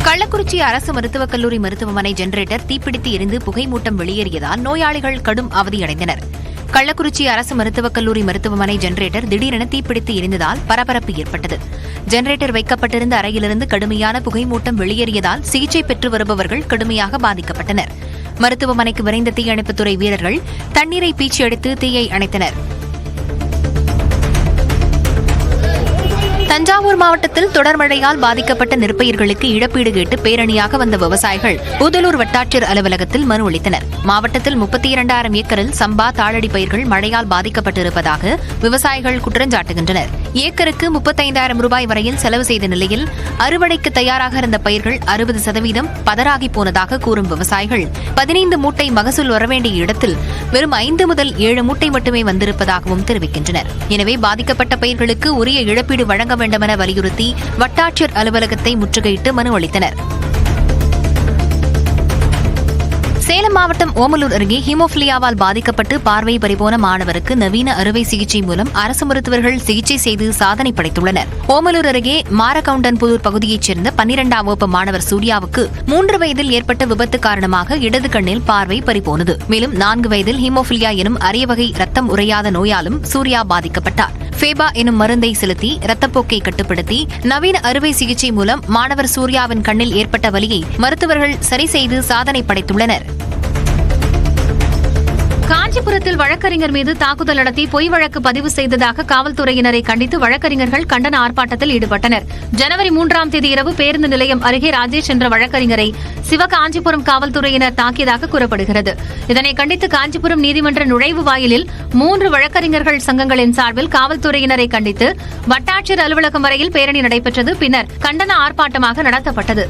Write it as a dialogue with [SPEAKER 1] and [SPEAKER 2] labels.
[SPEAKER 1] கள்ளக்குறிச்சி அரசு மருத்துவக் கல்லூரி மருத்துவமனை ஜெனரேட்டர் தீப்பிடித்து எரிந்து புகைமூட்டம் வெளியேறியதால் நோயாளிகள் கடும் அவதியடைந்தனர். கள்ளக்குறிச்சி அரசு மருத்துவக் கல்லூரி மருத்துவமனை ஜெனரேட்டர் திடீரென தீப்பிடித்து எரிந்ததால் பரபரப்பு ஏற்பட்டது. ஜெனரேட்டர் வைக்கப்பட்டிருந்த அறையிலிருந்து கடுமையான புகைமூட்டம் வெளியேறியதால் சிகிச்சை பெற்று வருபவர்கள் கடுமையாக பாதிக்கப்பட்டனர். மருத்துவமனைக்கு விரைந்த தீயணைப்புத்துறை வீரர்கள் தண்ணீரை பீச்சி அடித்து தீயை அணைத்தனர். தஞ்சாவூர் மாவட்டத்தில் தொடர் மழையால் பாதிக்கப்பட்ட நெற்பயிர்களுக்கு இழப்பீடு கேட்டு பேரணியாக வந்த விவசாயிகள் பூதலூர் வட்டாட்சியர் அலுவலகத்தில் மனு அளித்தனர். மாவட்டத்தில் 32,000 ஏக்கரில் சம்பா தாளடி பயிர்கள் மழையால் பாதிக்கப்பட்டிருப்பதாக விவசாயிகள் குற்றஞ்சாட்டுகின்றனர். ஏக்கருக்கு 35,000 ரூபாய் வரையில் செலவு செய்த நிலையில் அறுவடைக்கு தயாராக இருந்த பயிர்கள் 60% பதறாகி போனதாக கூறும் விவசாயிகள் 15 மூட்டை மகசூல் வரவேண்டிய இடத்தில் வெறும் 5 முதல் 7 மூட்டை மட்டுமே வந்திருப்பதாகவும் தெரிவிக்கின்றனர். எனவே பாதிக்கப்பட்ட பயிர்களுக்கு உரிய இழப்பீடு வழங்க வேண்டுமென வலியுறுத்தி வட்டாட்சியர் அலுவலகத்தை முற்றுகையிட்டு மனு அளித்தனர். சேலம் மாவட்டம் ஓமலூர் அருகே ஹீமோபிலியாவால் பாதிக்கப்பட்டு பார்வை பறிபோன மாணவருக்கு நவீன அறுவை சிகிச்சை மூலம் அரசு மருத்துவர்கள் சிகிச்சை செய்து சாதனை படைத்துள்ளனர். ஓமலூர் அருகே மாரகவுண்டன்புதூர் பகுதியைச் சேர்ந்த 12ஆம் வகுப்பு மாணவர் சூர்யாவுக்கு 3 வயதில் ஏற்பட்ட விபத்து காரணமாக இடது கண்ணில் பார்வை பறிபோனது. மேலும் 4 வயதில் ஹீமோபிலியா எனும் அரிய வகை ரத்தம் உறையாத நோயாலும் சூர்யா பாதிக்கப்பட்டார். ஃபேபா எனும் மருந்தை செலுத்தி ரத்தப்போக்கை கட்டுப்படுத்தி நவீன அறுவை சிகிச்சை மூலம் மாணவர் சூர்யாவின் கண்ணில் ஏற்பட்ட வலியை மருத்துவர்கள் சரி செய்து சாதனை படைத்துள்ளனர். காஞ்சிபுரத்தில் வழக்கறிஞர் மீது தாக்குதல் நடத்தி பொய் வழக்கு பதிவு செய்ததாக காவல்துறையினரை கண்டித்து வழக்கறிஞர்கள் கண்டன ஆர்ப்பாட்டத்தில் ஈடுபட்டனர். ஜனவரி 3ஆம் தேதி இரவு பேருந்து நிலையம் அருகே ராஜேஷ் என்ற வழக்கறிஞரை சிவகாஞ்சிபுரம் காவல்துறையினர் தாக்கியதாக கூறப்படுகிறது. இதனை கண்டித்து காஞ்சிபுரம் நீதிமன்ற நுழைவு வாயிலில் 3 வழக்கறிஞர்கள் சங்கங்களின் சார்பில் காவல்துறையினரை கண்டித்து வட்டாட்சியர் அலுவலகம் வரையில் பேரணி நடைபெற்றது. பின்னர் கண்டன ஆர்ப்பாட்டமாக நடத்தப்பட்டது.